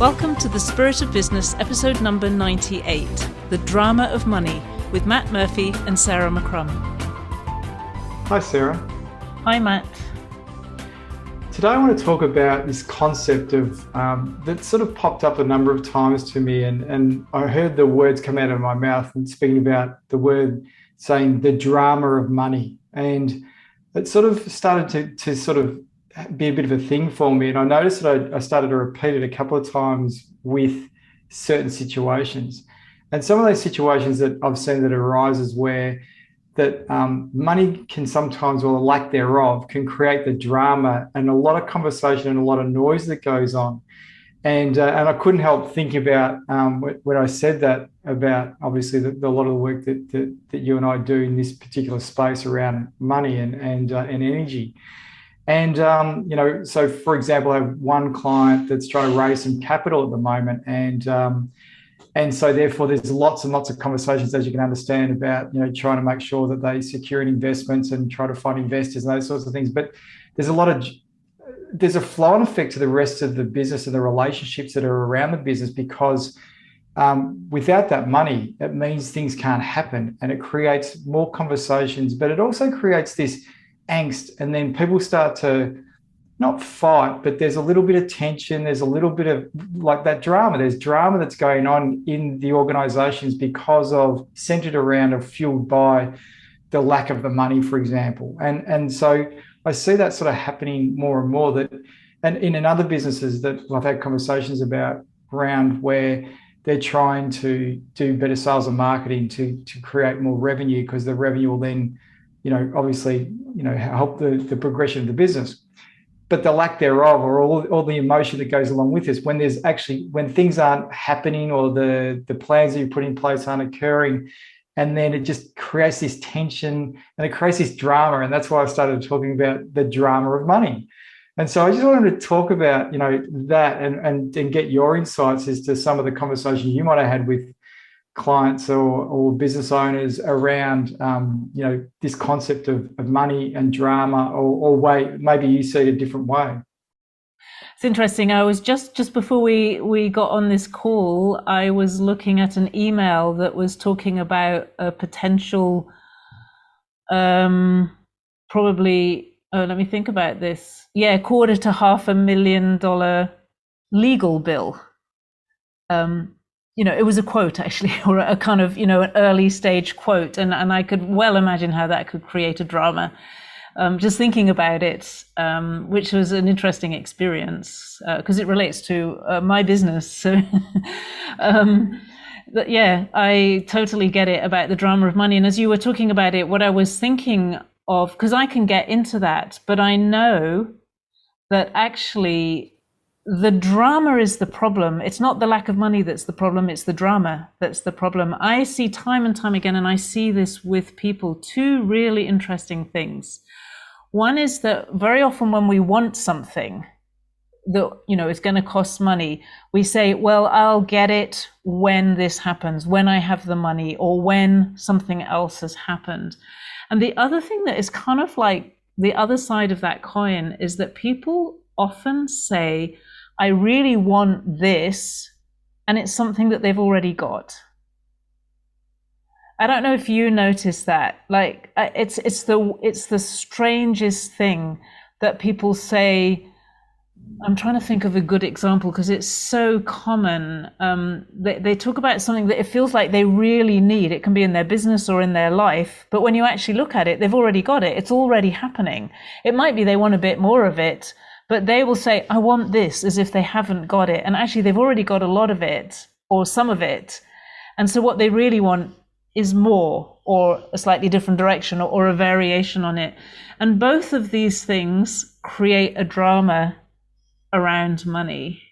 Welcome to The Spirit of Business, episode number 98, The Drama of Money, with Matt Murphy and Sarah McCrum. Hi, Sarah. Hi, Matt. Today I want to talk about this concept of that sort of popped up a number of times to me, and I heard the words come out of my mouth and speaking about the word saying the drama of money. And it sort of started to sort of be a bit of a thing for me. And I noticed that I started to repeat it a couple of times with certain situations. And some of those situations that I've seen that arises where that money can sometimes, or the lack thereof, can create the drama and a lot of conversation and a lot of noise that goes on. And I couldn't help think about when I said that about obviously a lot of the work that you and I do in this particular space around money and energy. And, so for example, I have one client that's trying to raise some capital at the moment. And so therefore there's lots and lots of conversations, as you can understand, about, trying to make sure that they secure investments and try to find investors and those sorts of things. But there's a flow-on effect to the rest of the business and the relationships that are around the business, because without that money, it means things can't happen, and it creates more conversations, but it also creates this angst, and then people start to not fight, but there's a little bit of tension. There's a little bit of like that drama. There's drama that's going on in the organizations because of centered around or fueled by the lack of the money, for example. And so I see that sort of happening more and more, and in other businesses that I've had conversations about around where they're trying to do better sales and marketing to create more revenue, because the revenue will then, obviously, help the progression of the business. But the lack thereof, or all the emotion that goes along with this, when things aren't happening, or the plans that you put in place aren't occurring, and then it just creates this tension and it creates this drama. And that's why I started talking about the drama of money. And so I just wanted to talk about, that and get your insights as to some of the conversations you might have had with clients or business owners around, this concept of money and drama, or way, maybe you see it a different way. It's interesting. I was just before we got on this call, I was looking at an email that was talking about a potential, probably, let me think about this. Yeah, $250,000 to $500,000 legal bill. It was a quote, actually, or a kind of, an early stage quote. And I could well imagine how that could create a drama. Just thinking about it, which was an interesting experience, because it relates to my business. So, I totally get it about the drama of money. And as you were talking about it, what I was thinking of, because I can get into that, but I know that actually the drama is the problem. It's not the lack of money that's the problem. It's the drama that's the problem. I see time and time again, and I see this with people, two really interesting things. One is that very often when we want something that, is going to cost money, we say, well, I'll get it when this happens, when I have the money, or when something else has happened. And the other thing that is kind of like the other side of that coin is that people often say, I really want this, and it's something that they've already got. I don't know if you notice that. Like, it's the strangest thing that people say. I'm trying to think of a good example because it's so common. They talk about something that it feels like they really need. It can be in their business or in their life, but when you actually look at it, they've already got it. It's already happening. It might be they want a bit more of it, but they will say, I want this, as if they haven't got it. And actually, they've already got a lot of it, or some of it. And so what they really want is more, or a slightly different direction, or a variation on it. And both of these things create a drama around money.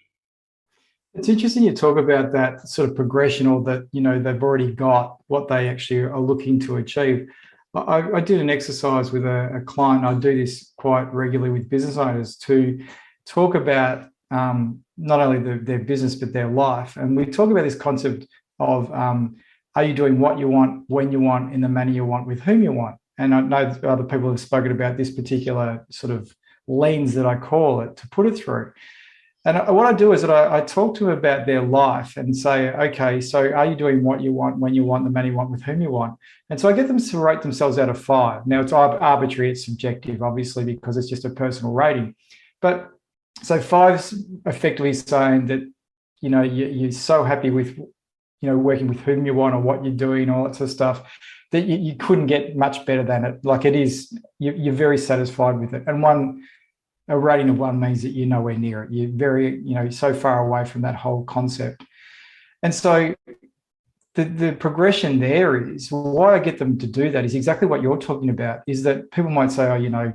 It's interesting you talk about that sort of progression, or that, they've already got what they actually are looking to achieve. I did an exercise with a client. I do this quite regularly with business owners to talk about not only their business, but their life. And we talk about this concept of, are you doing what you want, when you want, in the manner you want, with whom you want? And I know other people have spoken about this particular sort of lens that I call it to put it through. And what I do is that I talk to them about their life and say, okay, so are you doing what you want, when you want, the man you want, with whom you want? And so I get them to rate themselves out of 5. Now, it's arbitrary, it's subjective, obviously, because it's just a personal rating. But so 5's effectively saying that, you're so happy with, working with whom you want or what you're doing, all that sort of stuff, that you couldn't get much better than it. Like it is, you're very satisfied with it. And a rating of 1 means that you're nowhere near it. You're very, so far away from that whole concept. And so the progression there is why I get them to do that is exactly what you're talking about, is that people might say, oh,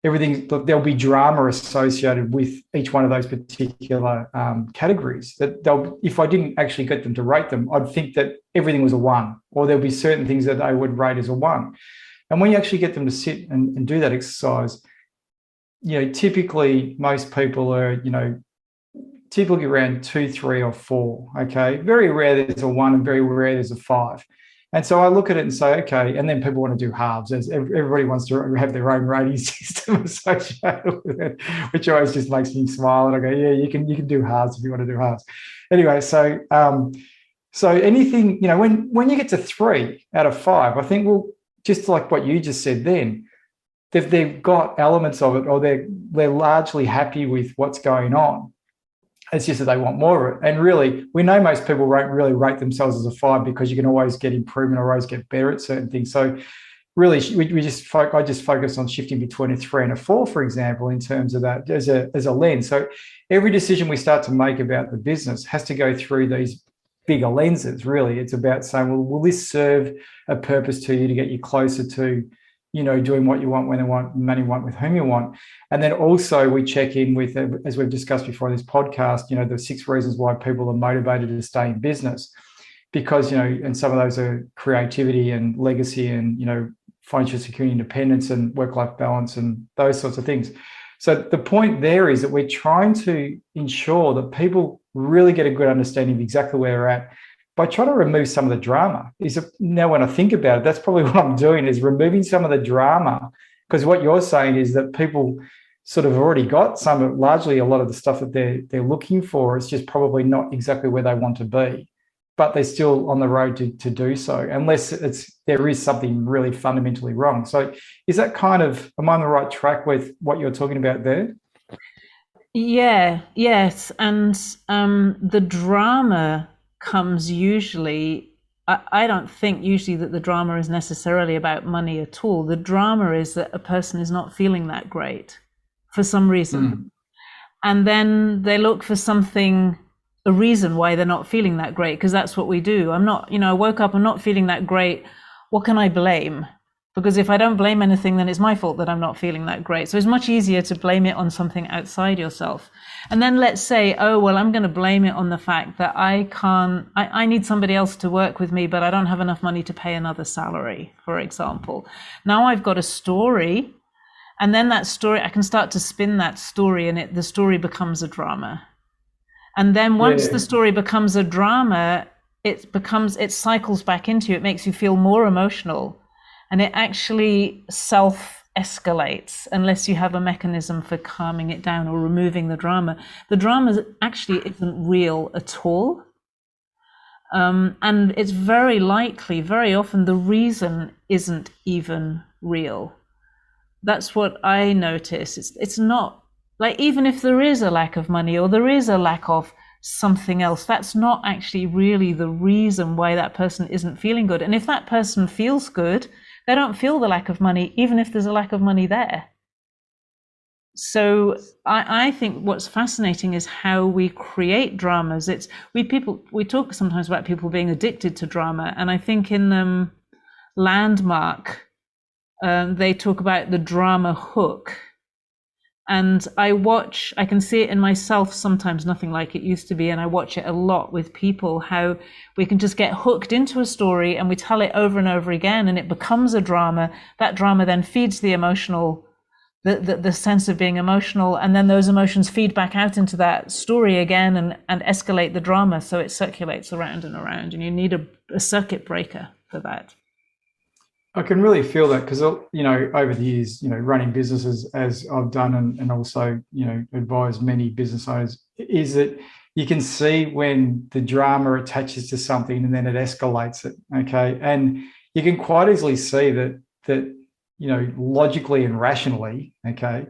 everything, there'll be drama associated with each one of those particular categories. That if I didn't actually get them to rate them, I'd think that everything was a 1, or there'll be certain things that they would rate as a 1. And when you actually get them to sit and do that exercise, typically most people are, typically around 2, 3, or 4. Okay. Very rare there's a 1 and very rare there's a 5. And so I look at it and say, okay, and then people want to do halves, as everybody wants to have their own rating system associated with it, which always just makes me smile. And I go, yeah, you can do halves if you want to do halves. Anyway, so anything, when you get to 3 out of 5, I think, well, just like what you just said then, they've got elements of it, or they're largely happy with what's going on. It's just that they want more of it. And really, we know most people won't really rate themselves as a 5 because you can always get improvement or always get better at certain things. So really, I just focus on shifting between a 3 and a 4, for example, in terms of that as a lens. So every decision we start to make about the business has to go through these bigger lenses, really. It's about saying, well, will this serve a purpose to you to get you closer to, doing what you want, when you want, money you want, with whom you want. And then also we check in with, as we've discussed before in this podcast, the 6 reasons why people are motivated to stay in business. Because, and some of those are creativity and legacy and, financial security, independence and work-life balance and those sorts of things. So the point there is that we're trying to ensure that people really get a good understanding of exactly where they're at by trying to remove some of the drama. Now, when I think about it, that's probably what I'm doing, is removing some of the drama, because what you're saying is that people sort of already got largely a lot of the stuff that they're looking for. It's just probably not exactly where they want to be, but they're still on the road to do so, unless there is something really fundamentally wrong. So is that am I on the right track with what you're talking about there? Yeah, yes. And the drama comes usually, I don't think usually that the drama is necessarily about money at all. The drama is that a person is not feeling that great for some reason. And then they look for a reason why they're not feeling that great, because that's what we do. I woke up, I'm not feeling that great. What can I blame? Because if I don't blame anything, then it's my fault that I'm not feeling that great. So it's much easier to blame it on something outside yourself. And then let's say, oh, well, I'm going to blame it on the fact that I need somebody else to work with me, but I don't have enough money to pay another salary, for example. Now I've got a story, and then that story, I can start to spin that story, and the story becomes a drama. And then once the story becomes a drama, it cycles back into you. It makes you feel more emotional. And it actually self-escalates unless you have a mechanism for calming it down or removing the drama. The drama actually isn't real at all. And it's very often the reason isn't even real. That's what I notice. It's not, like, even if there is a lack of money or there is a lack of something else, that's not actually really the reason why that person isn't feeling good. And if that person feels good, they don't feel the lack of money, even if there's a lack of money there. So I think what's fascinating is how we create dramas. We talk sometimes about people being addicted to drama, and I think in Landmark they talk about the drama hook. And I can see it in myself sometimes, nothing like it used to be, and I watch it a lot with people, how we can just get hooked into a story and we tell it over and over again and it becomes a drama. That drama then feeds the emotional, the sense of being emotional, and then those emotions feed back out into that story again and escalate the drama, so it circulates around and around, and you need a circuit breaker for that. I can really feel that because, over the years, running businesses as I've done and also, advise many business owners, is that you can see when the drama attaches to something and then it escalates it. Okay, and you can quite easily see that logically and rationally. Okay,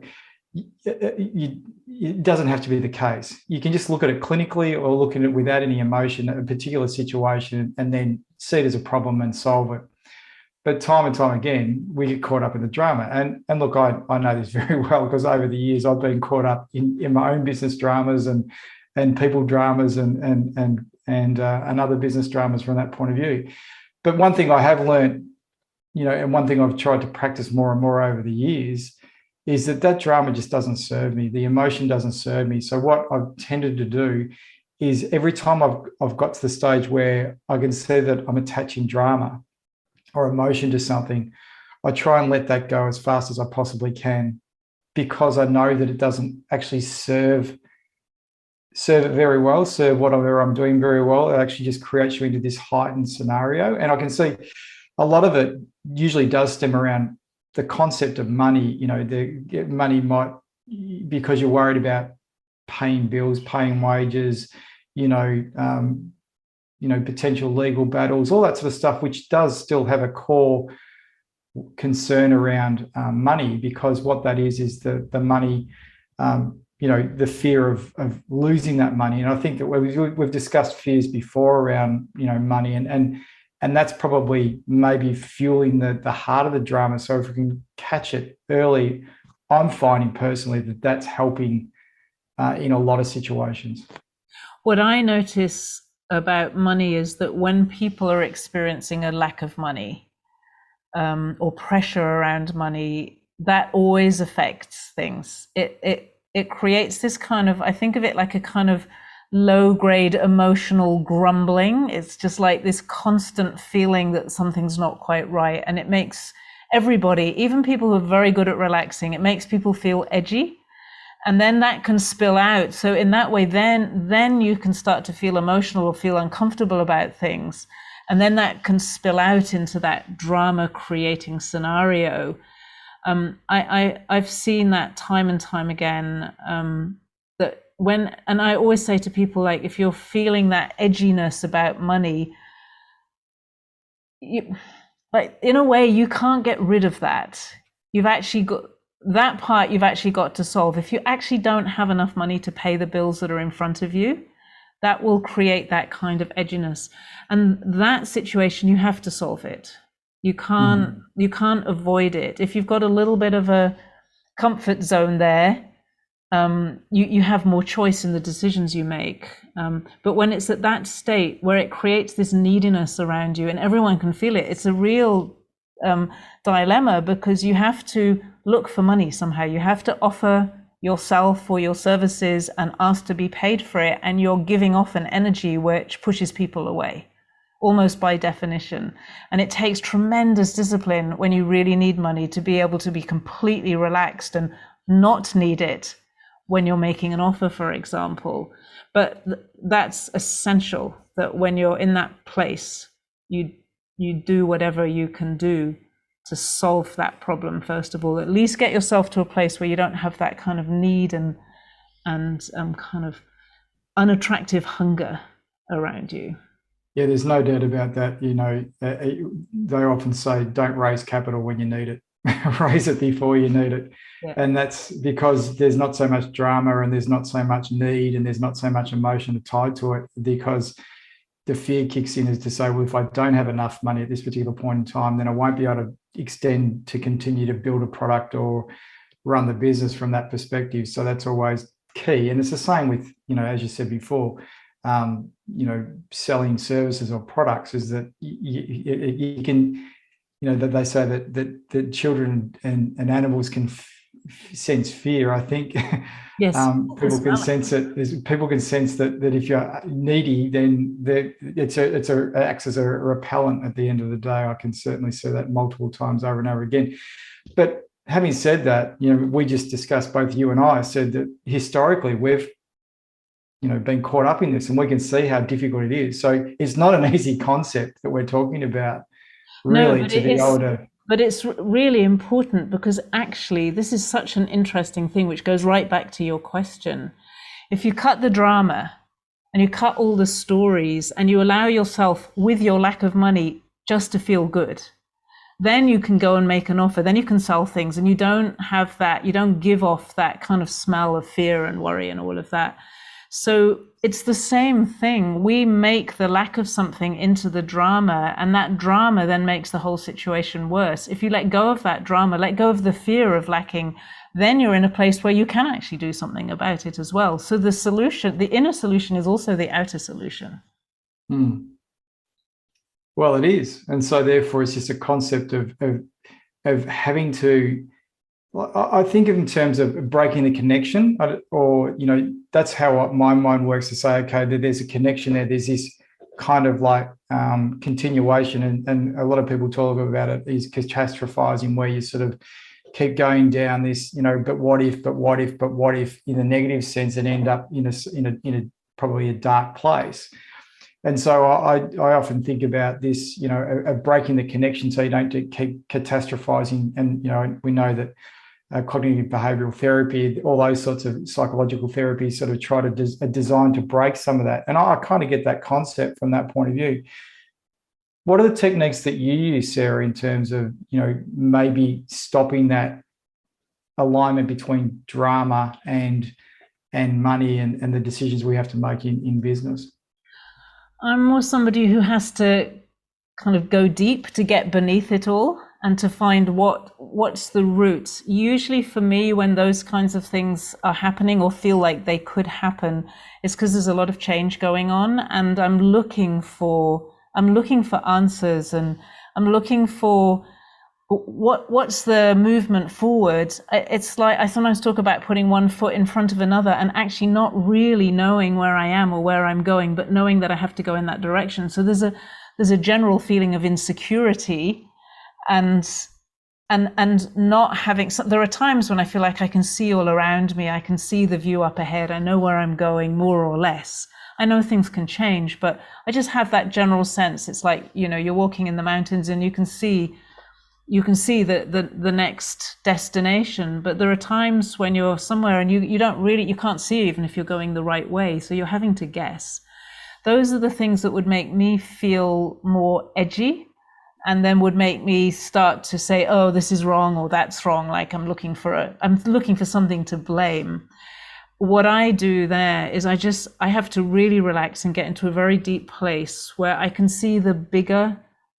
it doesn't have to be the case. You can just look at it clinically or look at it without any emotion at a particular situation and then see it as a problem and solve it. But time and time again, we get caught up in the drama. And look, I know this very well because over the years I've been caught up in my own business dramas and people dramas and other business dramas from that point of view. But one thing I have learned, and one thing I've tried to practice more and more over the years is that drama just doesn't serve me. The emotion doesn't serve me. So what I've tended to do is every time I've got to the stage where I can see that I'm attaching drama or emotion to something, I try and let that go as fast as I possibly can, because I know that it doesn't actually serve it very well, serve whatever I'm doing very well. It actually just creates you into this heightened scenario. And I can see a lot of it usually does stem around the concept of money. The money might, because you're worried about paying bills, paying wages, potential legal battles, all that sort of stuff, which does still have a core concern around money, because what that is the money, the fear of losing that money. And I think that we've discussed fears before around, money, and that's probably maybe fueling the heart of the drama. So if we can catch it early, I'm finding personally that that's helping in a lot of situations. What I notice about money is that when people are experiencing a lack of money or pressure around money, that always affects things. It creates this kind of, I think of it like a kind of low grade emotional grumbling. It's just like this constant feeling that something's not quite right. And it makes everybody, even people who are very good at relaxing, it makes people feel edgy. And then that can spill out. So in that way, then you can start to feel emotional or feel uncomfortable about things. And then that can spill out into that drama creating scenario. I've seen that time and time again, and I always say to people, like, if you're feeling that edginess about money, like, in a way, you can't get rid of that. You've actually got that part you've actually got to solve. If you actually don't have enough money to pay the bills that are in front of you, that will create that kind of edginess. And that situation, you have to solve it. You can't avoid it. If you've got a little bit of a comfort zone there, you have more choice in the decisions you make. But when it's at that state where it creates this neediness around you and everyone can feel it, it's a real dilemma, because you have to look for money somehow. You have to offer yourself or your services and ask to be paid for it, and you're giving off an energy which pushes people away, almost by definition. And it takes tremendous discipline when you really need money to be able to be completely relaxed and not need it when you're making an offer, for example. But that's essential, that when you're in that place, you do whatever you can do to solve that problem. First of all, at least get yourself to a place where you don't have that kind of need and kind of unattractive hunger around you. Yeah, there's no doubt about that. They often say, don't raise capital when you need it. Raise it before you need it. Yeah. And that's because there's not so much drama and there's not so much need and there's not so much emotion tied to it, because the fear kicks in, is to say, well, if I don't have enough money at this particular point in time, then I won't be able to extend to continue to build a product or run the business from that perspective. So that's always key. And it's the same with, as you said before, selling services or products, is that you can, that they say that children and animals can sense fear. I think yes, people can sense it. People can sense that if you're needy, then it acts as a repellent at the end of the day. I can certainly see that multiple times over and over again. But having said that, we just discussed, both you and I said that historically we've been caught up in this, and we can see how difficult it is. So it's not an easy concept that we're talking about, really, to be able to. But it's really important, because actually this is such an interesting thing, which goes right back to your question, If you cut the drama and you cut all the stories and you allow yourself, with your lack of money, just to feel good, then you can go and make an offer. Then you can sell things, and you don't have that, you don't give off that kind of smell of fear and worry and all of that. So it's the same thing. We make the lack of something into the drama, and that drama then makes the whole situation worse. If you let go of that drama, let go of the fear of lacking, then you're in a place where you can actually do something about it as well. So the solution, the inner solution, is also the outer solution. Well, it is. And so therefore it's just a concept of having to, I think in terms of breaking the connection, or, you know, that's how my mind works, to say, okay, there's a connection there. There's this kind of like continuation. And a lot of people talk about it is catastrophizing, where you sort of keep going down this, you know, but what if in a negative sense, and end up in a probably a dark place. And so I often think about this, you know, of breaking the connection, so you don't keep catastrophizing. And, you know, we know that cognitive behavioral therapy, all those sorts of psychological therapies sort of try to design to break some of that. And I kind of get that concept from that point of view. What are the techniques that you use, Sarah, in terms of, you know, maybe stopping that alignment between drama and money and the decisions we have to make in business? I'm more somebody who has to kind of go deep to get beneath it all and to find what's the root. Usually for me, when those kinds of things are happening or feel like they could happen, it's because there's a lot of change going on, and I'm looking for answers, and I'm looking for what's the movement forward. It's like I sometimes talk about putting one foot in front of another and actually not really knowing where I am or where I'm going, but knowing that I have to go in that direction. So there's a general feeling of insecurity and not having, there are times when I feel like I can see all around me. I can see the view up ahead. I know where I'm going, more or less. I know things can change, but I just have that general sense. It's like, you know, you're walking in the mountains and you can see the next destination, but there are times when you're somewhere and you can't see even if you're going the right way. So you're having to guess. Those are the things that would make me feel more edgy, and then would make me start to say, oh, this is wrong or that's wrong. Like I'm looking for something to blame. What I do there is I have to really relax and get into a very deep place where I can see the bigger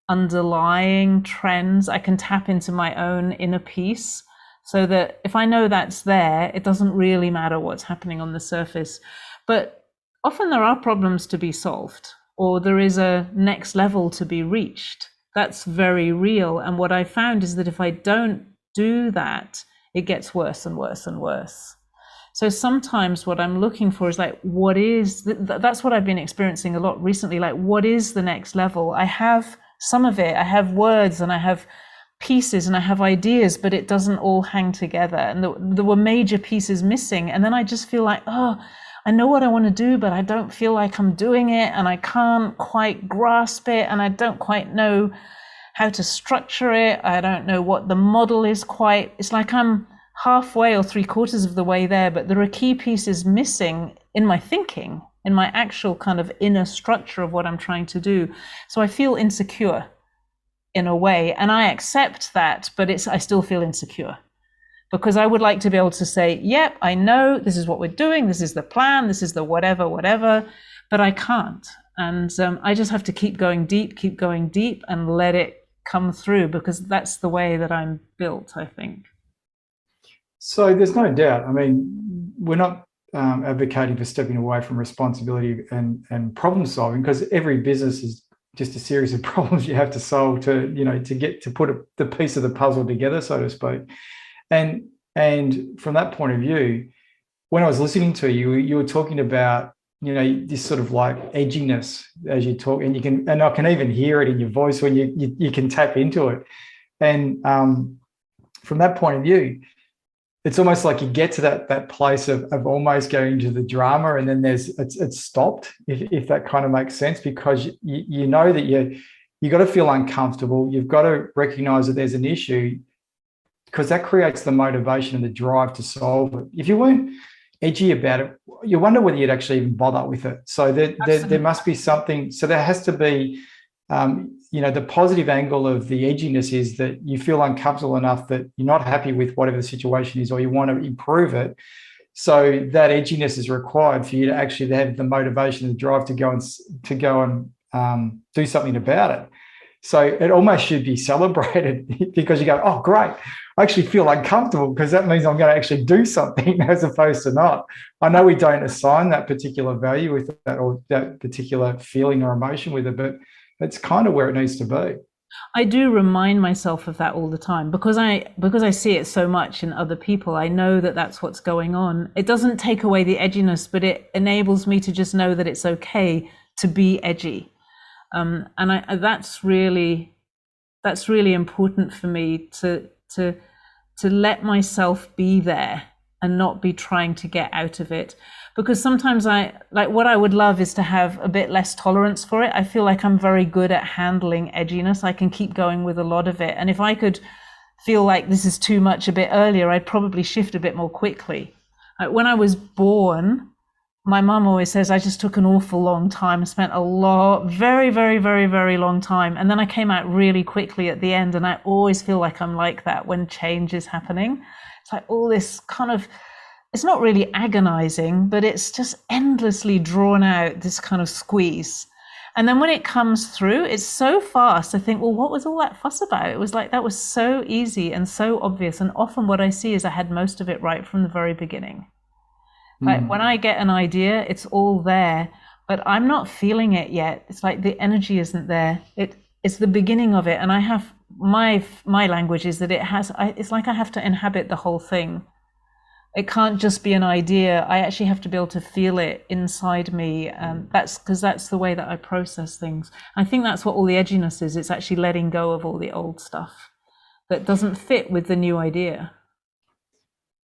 underlying trends. I can tap into my own inner peace, so that if I know that's there, it doesn't really matter what's happening on the surface. But often there are problems to be solved, or there is a next level to be reached. That's very real. And what I found is that if I don't do that, it gets worse and worse and worse. So sometimes what I'm looking for is like, what is, that's what I've been experiencing a lot recently. Like, what is the next level? I have some of it, I have words and I have pieces and I have ideas, but it doesn't all hang together. And there were major pieces missing. And then I just feel like, oh, I know what I want to do, but I don't feel like I'm doing it, and I can't quite grasp it, and I don't quite know how to structure it. I don't know what the model is quite. It's like I'm halfway or 3/4 of the way there, but there are key pieces missing in my thinking, in my actual kind of inner structure of what I'm trying to do. So I feel insecure in a way, and I accept that, but I still feel insecure, because I would like to be able to say, yep, I know this is what we're doing, this is the plan, this is the whatever, but I can't. And I just have to keep going deep and let it come through, because that's the way that I'm built, I think. So there's no doubt. I mean, we're not advocating for stepping away from responsibility and problem solving, because every business is just a series of problems you have to solve to get to put the piece of the puzzle together, so to speak. And from that point of view, when I was listening to you, you were talking about, this sort of like edginess as you talk, and I can even hear it in your voice when you can tap into it. And from that point of view, it's almost like you get to that place of almost going to the drama, and then it's stopped, if that kind of makes sense, because you know that you got to feel uncomfortable. You've got to recognize that there's an issue, because that creates the motivation and the drive to solve it. If you weren't edgy about it, you wonder whether you'd actually even bother with it. So there must be something. So there has to be, the positive angle of the edginess is that you feel uncomfortable enough that you're not happy with whatever the situation is, or you want to improve it. So that edginess is required for you to actually have the motivation and drive to go and do something about it. So it almost should be celebrated because you go, oh, great. I actually feel uncomfortable because that means I'm going to actually do something as opposed to not. I know we don't assign that particular value with that or that particular feeling or emotion with it, but it's kind of where it needs to be. I do remind myself of that all the time because I see it so much in other people. I know that that's what's going on. It doesn't take away the edginess, but it enables me to just know that it's okay to be edgy. That's really important for me to let myself be there and not be trying to get out of it. Because sometimes what I would love is to have a bit less tolerance for it. I feel like I'm very good at handling edginess. I can keep going with a lot of it. And if I could feel like this is too much a bit earlier, I'd probably shift a bit more quickly. When I was born, my mum always says I just took an awful long time. I spent very, very, very, very long time. And then I came out really quickly at the end. And I always feel like I'm like that when change is happening. It's like all this kind of, it's not really agonizing, but it's just endlessly drawn out, this kind of squeeze. And then when it comes through, it's so fast. I think, well, what was all that fuss about? It was like, that was so easy and so obvious. And often what I see is I had most of it right from the very beginning. Like when I get an idea, it's all there, but I'm not feeling it yet. It's like the energy isn't there. It's the beginning of it. And I have, my language is that it's like I have to inhabit the whole thing. It can't just be an idea. I actually have to be able to feel it inside me. And that's because that's the way that I process things. I think that's what all the edginess is. It's actually letting go of all the old stuff that doesn't fit with the new idea.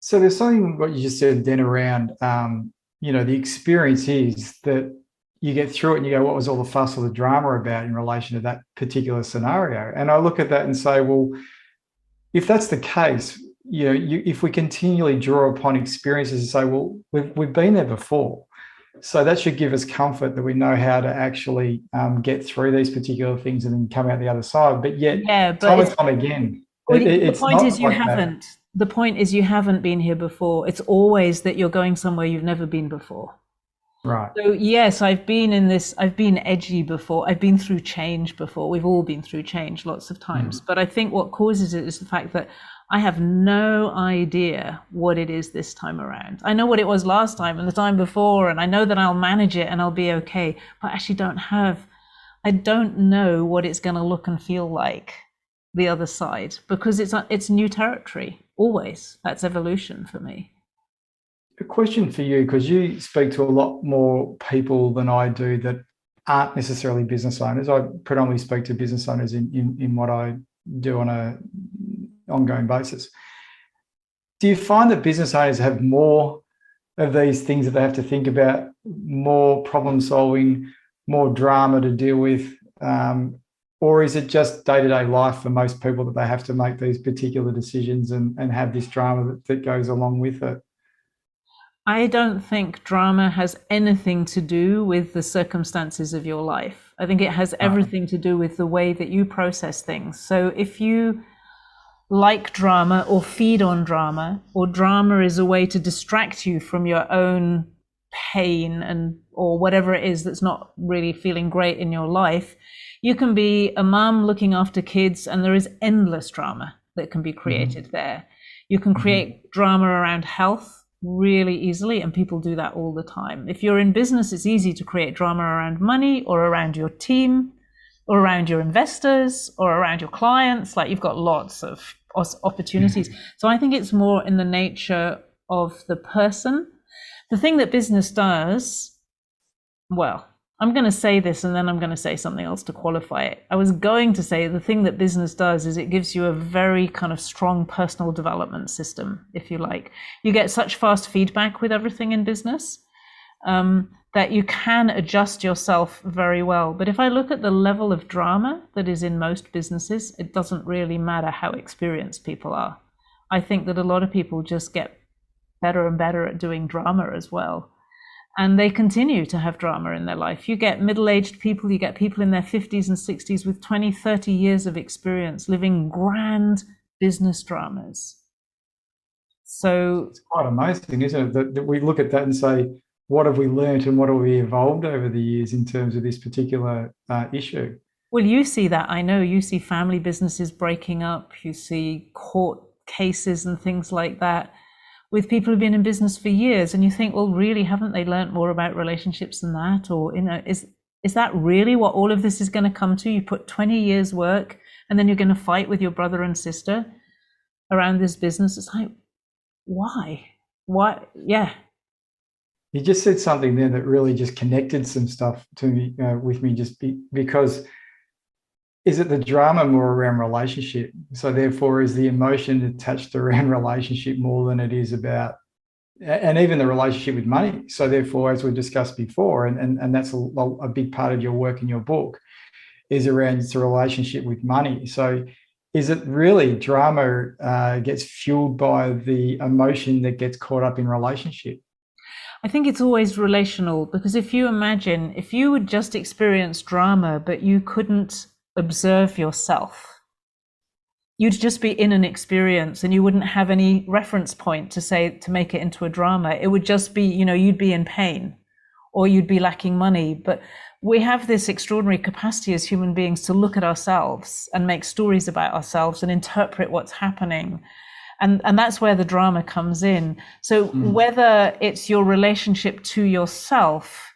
So there's something what you just said then around, the experience is that you get through it and you go, what was all the fuss or the drama about in relation to that particular scenario? And I look at that and say, well, if that's the case, if we continually draw upon experiences and say, well, we've been there before. So that should give us comfort that we know how to actually get through these particular things and then come out the other side. But yet, time and time again, the point is you haven't. The point is you haven't been here before. It's always that you're going somewhere you've never been before. Right. So yes, I've been edgy before. I've been through change before. We've all been through change lots of times. But I think what causes it is the fact that I have no idea what it is this time around. I know what it was last time and the time before, and I know that I'll manage it and I'll be okay. But I actually I don't know what it's going to look and feel like the other side, because it's new territory. Always. That's evolution for me. A question for you, because you speak to a lot more people than I do that aren't necessarily business owners. I predominantly speak to business owners in what I do on a ongoing basis. Do you find that business owners have more of these things that they have to think about, more problem solving, more drama to deal with? Or is it just day-to-day life for most people that they have to make these particular decisions and have this drama that goes along with it? I don't think drama has anything to do with the circumstances of your life. I think it has everything to do with the way that you process things. So if you like drama or feed on drama, or drama is a way to distract you from your own pain or whatever it is that's not really feeling great in your life, you can be a mum looking after kids and there is endless drama that can be created there. You can create drama around health really easily, and people do that all the time. If you're in business, it's easy to create drama around money or around your team or around your investors or around your clients. Like, you've got lots of opportunities. So I think it's more in the nature of the person. The thing that business does, well, I'm going to say this and then I'm going to say something else to qualify it. I was going to say the thing that business does is it gives you a very kind of strong personal development system, if you like. You get such fast feedback with everything in business that you can adjust yourself very well. But if I look at the level of drama that is in most businesses, it doesn't really matter how experienced people are. I think that a lot of people just get better and better at doing drama as well. And they continue to have drama in their life. You get middle-aged people, you get people in their 50s and 60s with 20, 30 years of experience living grand business dramas. So it's quite amazing, isn't it? That we look at that and say, what have we learned and what have we evolved over the years in terms of this particular issue? well, you see that. I know you see family businesses breaking up. You see court cases and things like that with people who've been in business for years. And you think, well, really, haven't they learned more about relationships than that? Or, is that really what all of this is going to come to? You put 20 years work and then you're going to fight with your brother and sister around this business. It's like, why? Yeah. You just said something there that really just connected some stuff to me with me, because is it the drama more around relationship? So therefore, is the emotion attached around relationship more than it is about, and even the relationship with money? So therefore, as we discussed before, and that's a big part of your work in your book, is around the relationship with money. So is it really drama gets fueled by the emotion that gets caught up in relationship? I think it's always relational, because if you would just experience drama, but you couldn't observe yourself, you'd just be in an experience and you wouldn't have any reference point to make it into a drama. It would just be, you'd be in pain or you'd be lacking money. But we have this extraordinary capacity as human beings to look at ourselves and make stories about ourselves and interpret what's happening. And that's where the drama comes in. So whether it's your relationship to yourself,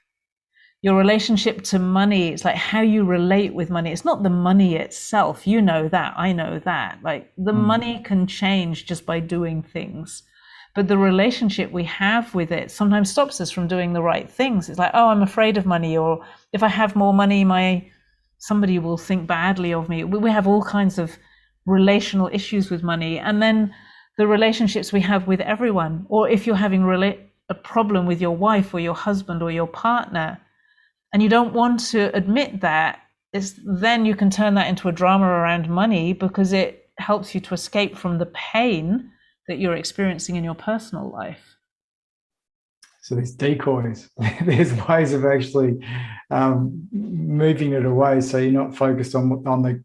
your relationship to money, it's like how you relate with money. It's not the money itself. You know that, I know that. Like the money can change just by doing things. But the relationship we have with it sometimes stops us from doing the right things. It's like, oh, I'm afraid of money, or if I have more money, somebody will think badly of me. We have all kinds of relational issues with money. And then the relationships we have with everyone, or if you're having a problem with your wife or your husband or your partner, and you don't want to admit that, then you can turn that into a drama around money, because it helps you to escape from the pain that you're experiencing in your personal life. So there's decoys. There's ways of actually moving it away, so you're not focused on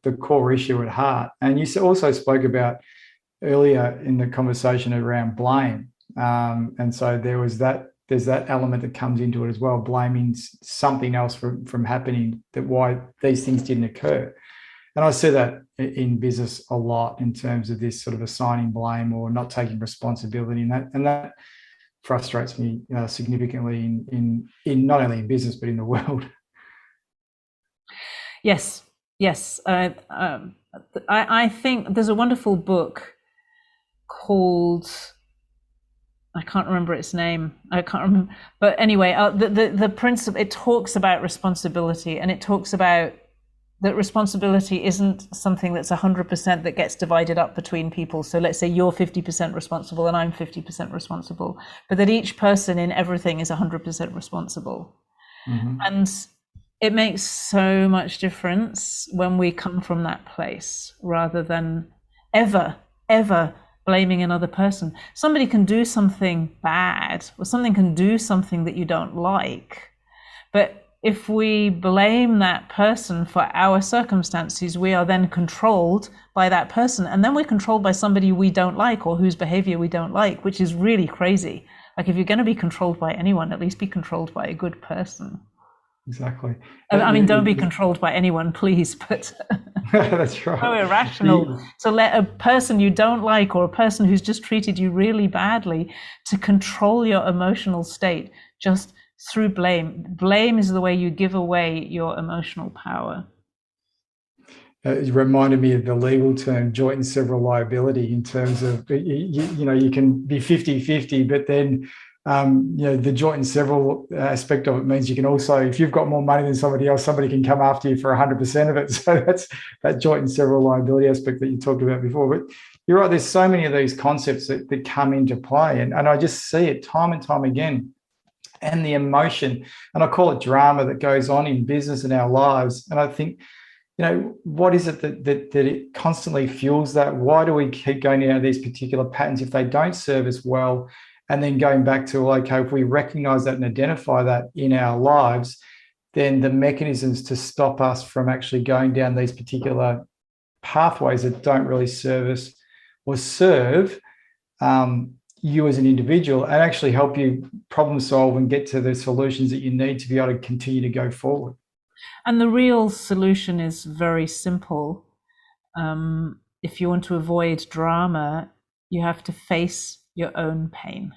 the core issue at heart. And you also spoke about earlier in the conversation around blame, and so there's that element that comes into it as well, blaming something else from happening, that why these things didn't occur. And I see that in business a lot in terms of this sort of assigning blame or not taking responsibility, and that frustrates me significantly in not only in business but in the world. Yes. I think there's a wonderful book called, I can't remember its name. But anyway, the principle, it talks about responsibility, and it talks about that responsibility isn't something that's 100% that gets divided up between people. So let's say you're 50% responsible and I'm 50% responsible, but that each person in everything is 100% responsible. And it makes so much difference when we come from that place, rather than ever blaming another person. Somebody can do something bad, or something can do something that you don't like, but if we blame that person for our circumstances, we are then controlled by that person, and then we're controlled by somebody we don't like or whose behavior we don't like, which is really crazy. Like, if you're going to be controlled by anyone, at least be controlled by a good person. Exactly. I mean, don't be controlled by anyone, please, but that's right. So irrational to let a person you don't like, or a person who's just treated you really badly, to control your emotional state just through blame. Blame is the way you give away your emotional power. It reminded me of the legal term joint and several liability, in terms of, you can be 50-50, but then the joint and several aspect of it means you can also, if you've got more money than somebody else, somebody can come after you for 100% of it. So that's that joint and several liability aspect that you talked about before. But you're right, there's so many of these concepts that come into play, and I just see it time and time again. And the emotion, and I call it drama, that goes on in business and our lives. And I think, what is it that it constantly fuels that? Why do we keep going down these particular patterns if they don't serve us well? And then going back to, okay, if we recognize that and identify that in our lives, then the mechanisms to stop us from actually going down these particular pathways that don't really serve us or serve you as an individual, and actually help you problem solve and get to the solutions that you need to be able to continue to go forward. And the real solution is very simple. If you want to avoid drama, you have to face your own pain.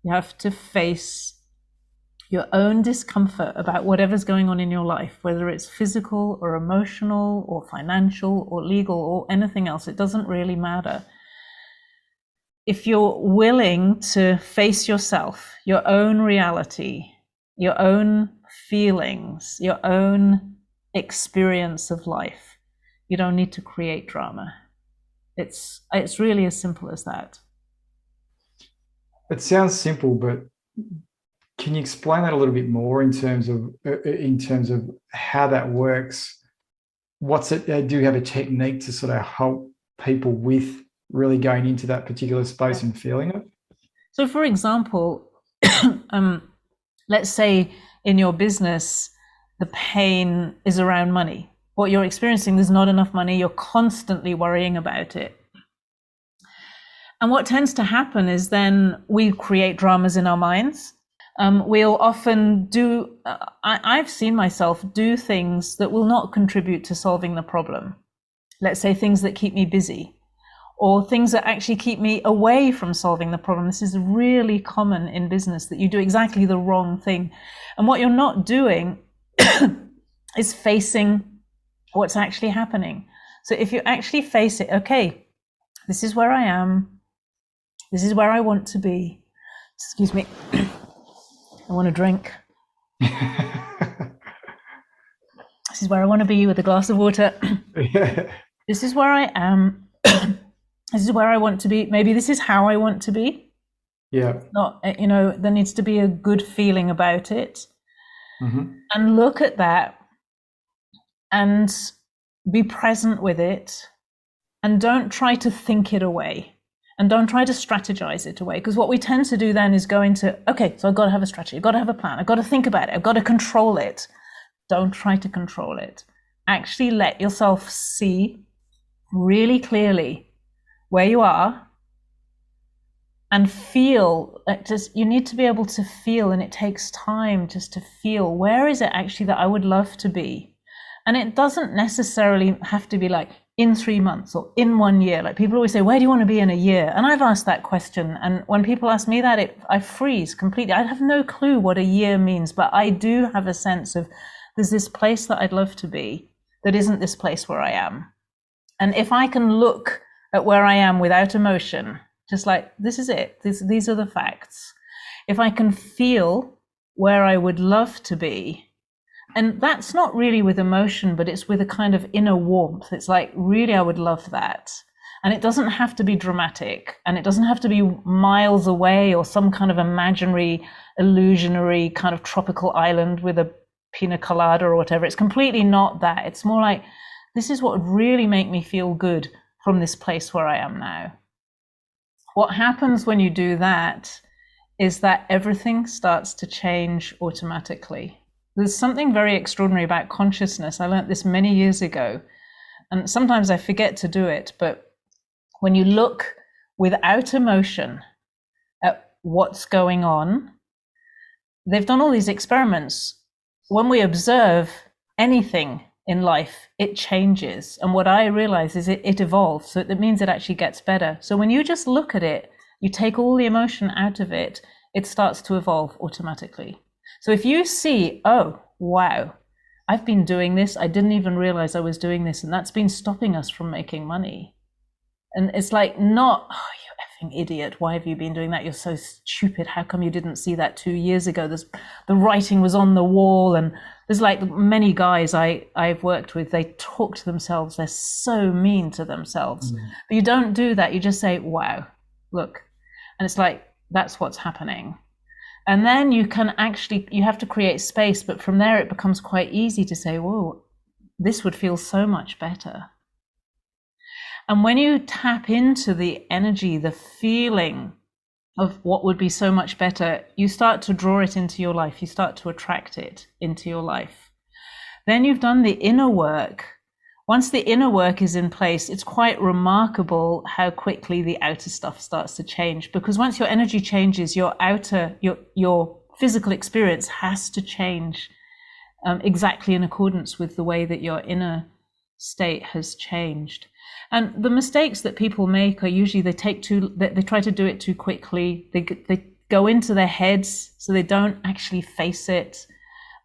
You have to face your own discomfort about whatever's going on in your life, whether it's physical or emotional or financial or legal or anything else. It doesn't really matter. If you're willing to face yourself, your own reality, your own feelings, your own experience of life, you don't need to create drama. It's really as simple as that. It sounds simple, but can you explain that a little bit more in terms of how that works? What's it? Do you have a technique to sort of help people with really going into that particular space and feeling it? So, for example, let's say in your business, the pain is around money. What you're experiencing, there's not enough money. You're constantly worrying about it. And what tends to happen is then we create dramas in our minds. We'll often do, I've seen myself do things that will not contribute to solving the problem. Let's say things that keep me busy, or things that actually keep me away from solving the problem. This is really common in business, that you do exactly the wrong thing. And what you're not doing is facing what's actually happening. So if you actually face it, okay, this is where I am. This is where I want to be. Excuse me. I want to drink. This is where I want to be with a glass of water. Yeah. This is where I am. This is where I want to be. Maybe this is how I want to be. Yeah. Not, there needs to be a good feeling about it. Mm-hmm. And look at that and be present with it, and don't try to think it away. And don't try to strategize it away, because what we tend to do then is go into, okay, so I've got to have a strategy, I've got to have a plan, I've got to think about it, I've got to control it. Don't try to control it. Actually let yourself see really clearly where you are and feel. You need to be able to feel, and it takes time just to feel, where is it actually that I would love to be? And it doesn't necessarily have to be like in 3 months or in 1 year. Like people always say, where do you want to be in a year? And I've asked that question. And when people ask me that, I freeze completely. I have no clue what a year means, but I do have a sense of there's this place that I'd love to be that isn't this place where I am. And if I can look at where I am without emotion, just like, this is it, these are the facts. If I can feel where I would love to be, and that's not really with emotion, but it's with a kind of inner warmth. It's like, really, I would love that. And it doesn't have to be dramatic, and it doesn't have to be miles away or some kind of imaginary, illusionary kind of tropical island with a pina colada or whatever. It's completely not that. It's more like, this is what would really make me feel good from this place where I am now. What happens when you do that is that everything starts to change automatically. There's something very extraordinary about consciousness. I learned this many years ago, and sometimes I forget to do it, but when you look without emotion at what's going on, they've done all these experiments. When we observe anything in life, it changes. And what I realize is it evolves. So it means it actually gets better. So when you just look at it, you take all the emotion out of it, it starts to evolve automatically. So if you see, oh, wow, I've been doing this, I didn't even realize I was doing this, and that's been stopping us from making money. And it's like, not, oh, you effing idiot, why have you been doing that? You're so stupid. How come you didn't see that 2 years ago? The writing was on the wall. And there's like many guys I've worked with, they talk to themselves. They're so mean to themselves. Mm. But you don't do that. You just say, wow, look. And it's like, that's what's happening. And then you have to create space, but from there it becomes quite easy to say, whoa, this would feel so much better. And when you tap into the energy, the feeling of what would be so much better, you start to draw it into your life. You start to attract it into your life. Then you've done the inner work. Once the inner work is in place, it's quite remarkable how quickly the outer stuff starts to change. Because once your energy changes, your physical experience has to change exactly in accordance with the way that your inner state has changed. And the mistakes that people make are usually they try to do it too quickly. They go into their heads, so they don't actually face it.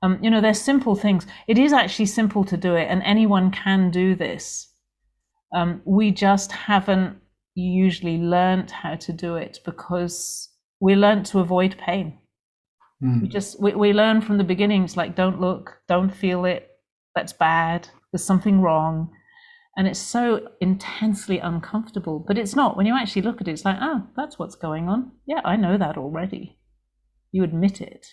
They're simple things. It is actually simple to do it, and anyone can do this. We just haven't usually learned how to do it because we learned to avoid pain. We learn from the beginning. It's like, don't look, don't feel it. That's bad. There's something wrong. And it's so intensely uncomfortable, but it's not. When you actually look at it, it's like, oh, that's what's going on. Yeah, I know that already. You admit it.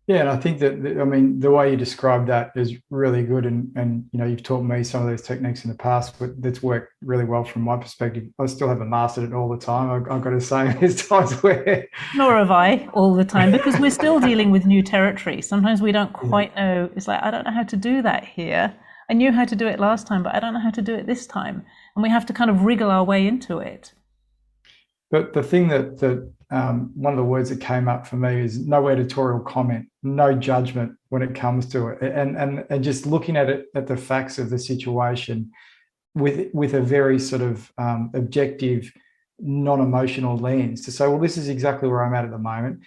Yeah, and I think that, the way you described that is really good. And you've taught me some of those techniques in the past, but that's worked really well from my perspective. I still haven't mastered it all the time. I've got to say, there's times where... Nor have I all the time, because we're still dealing with new territory. Sometimes we don't quite know. It's like, I don't know how to do that here. I knew how to do it last time, but I don't know how to do it this time. And we have to kind of wriggle our way into it. But the thing that one of the words that came up for me is no editorial comment, no judgment when it comes to it, and just looking at it, at the facts of the situation with a very sort of objective, non-emotional lens to say, well, this is exactly where I'm at the moment.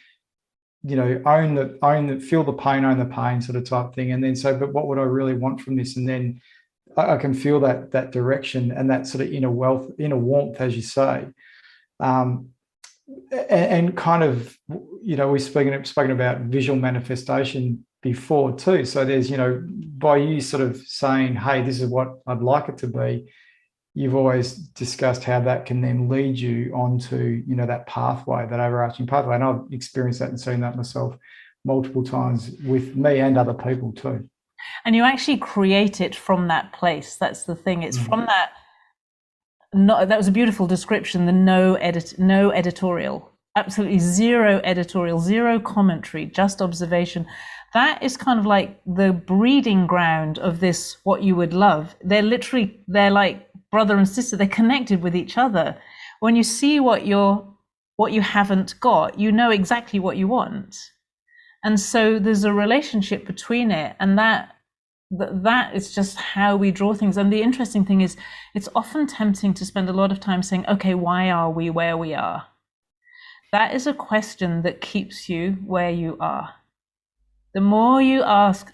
Own that, feel the pain sort of type thing, and then say, but what would I really want from this? And then I can feel that direction and that sort of inner warmth, as you say. And kind of, we've spoken about visual manifestation before too. So there's, by you sort of saying, hey, this is what I'd like it to be, you've always discussed how that can then lead you onto, that pathway, that overarching pathway. And I've experienced that and seen that myself multiple times with me and other people too. And you actually create it from that place. That's the thing. It's from that. That was a beautiful description. The no editorial, absolutely zero editorial, zero commentary, just observation. That is kind of like the breeding ground of this, what you would love. They're like brother and sister. They're connected with each other. When you see what you haven't got, you know exactly what you want. And so there's a relationship between it, and that is just how we draw things. And the interesting thing is, it's often tempting to spend a lot of time saying, okay, why are we where we are? That is a question that keeps you where you are. The more you ask,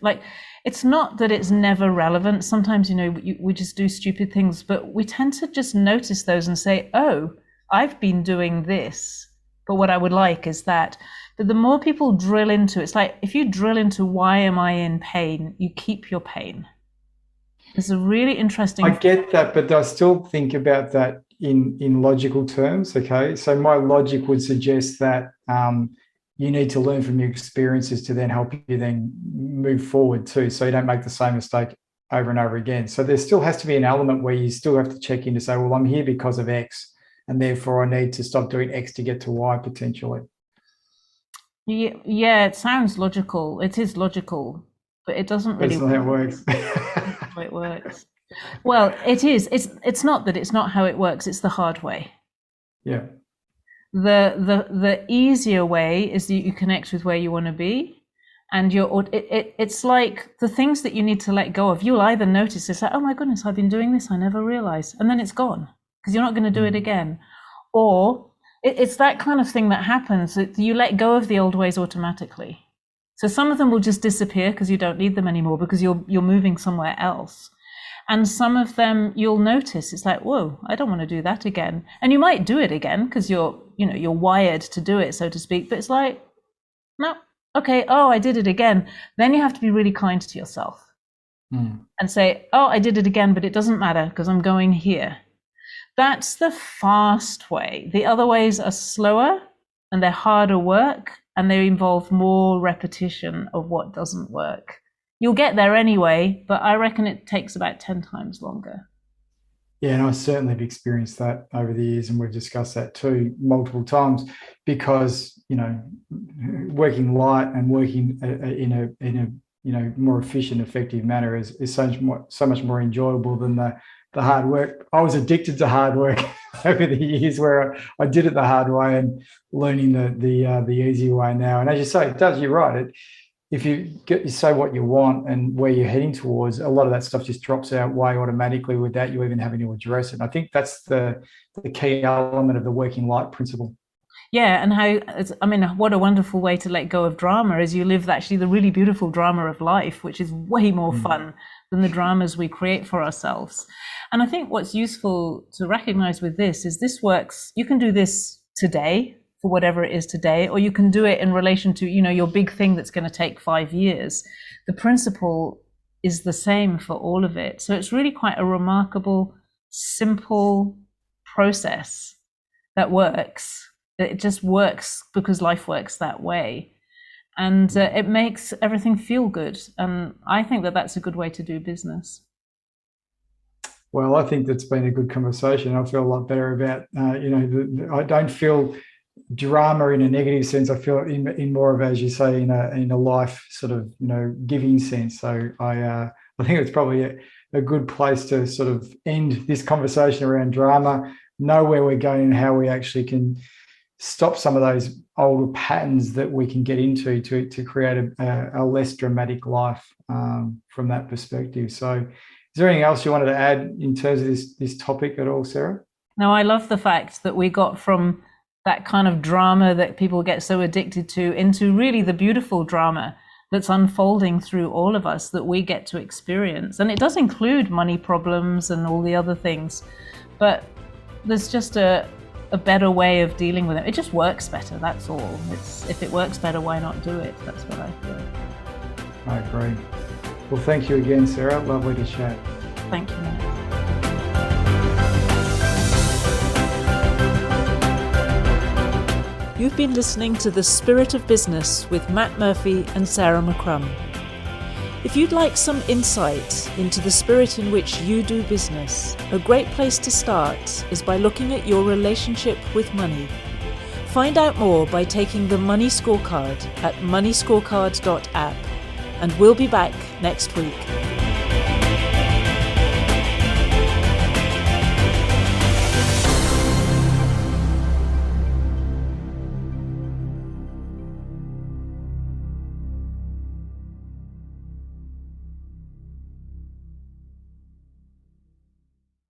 it's not that it's never relevant. Sometimes, we just do stupid things, but we tend to just notice those and say, oh, I've been doing this, but what I would like is that. But the more people drill into it, it's like if you drill into why am I in pain, you keep your pain. It's a really interesting... I get that, but I still think about that in logical terms, okay? So my logic would suggest that you need to learn from your experiences to then help you then move forward too, so you don't make the same mistake over and over again. So there still has to be an element where you still have to check in to say, well, I'm here because of X, and therefore I need to stop doing X to get to Y potentially. Yeah, it sounds logical. It is logical, but it doesn't really work. That's not how it works. That's how it works. Well, it is. It's not that it's not how it works. It's the hard way. Yeah. The easier way is that you connect with where you want to be, and it's like the things that you need to let go of. You'll either notice it's like, oh my goodness, I've been doing this, I never realized, and then it's gone because you're not going to do it again, or it's that kind of thing that happens. You let go of the old ways automatically. So some of them will just disappear because you don't need them anymore because you're moving somewhere else. And some of them you'll notice it's like, whoa, I don't want to do that again. And you might do it again because you're wired to do it, so to speak. But it's like, no, okay, oh, I did it again. Then you have to be really kind to yourself and say, oh, I did it again, but it doesn't matter because I'm going here. That's the fast way. The other ways are slower and they're harder work and they involve more repetition of what doesn't work. You'll get there anyway, but I reckon it takes about 10 times longer. Yeah, and I certainly have experienced that over the years, and we've discussed that too multiple times. Because working light and working in a more efficient, effective manner is so much more enjoyable than the hard work. I was addicted to hard work over the years, where I did it the hard way and learning the easy way now. And as you say, it does. You're right. If you say what you want and where you're heading towards, a lot of that stuff just drops out way automatically without you even having to address it. And I think that's the key element of the working light principle. Yeah, and what a wonderful way to let go of drama is you live actually the really beautiful drama of life, which is way more fun than the dramas we create for ourselves. And I think what's useful to recognize with this works. You can do this today for whatever it is today, or you can do it in relation to, your big thing that's going to take 5 years. The principle is the same for all of it. So it's really quite a remarkable, simple process that works. It just works because life works that way. And it makes everything feel good. And I think that that's a good way to do business. Well, I think that's been a good conversation. I feel a lot better about, I don't feel drama in a negative sense. I feel in more of, as you say, in a life sort of giving sense. So I think it's probably a good place to sort of end this conversation around drama, know where we're going and how we actually can stop some of those older patterns that we can get into to create a less dramatic life from that perspective. So is there anything else you wanted to add in terms of this topic at all, Sarah? No, I love the fact that we got from that kind of drama that people get so addicted to into really the beautiful drama that's unfolding through all of us that we get to experience. And it does include money problems and all the other things, but there's just a better way of dealing with it. It just works better, that's all. If it works better, why not do it? That's what I feel. I agree. Well, thank you again, Sarah. Lovely to chat. Thank you, Matt. You've been listening to The Spirit of Business with Matt Murphy and Sarah McCrum. If you'd like some insight into the spirit in which you do business, a great place to start is by looking at your relationship with money. Find out more by taking the Money Scorecard at moneyscorecard.app, and we'll be back next week.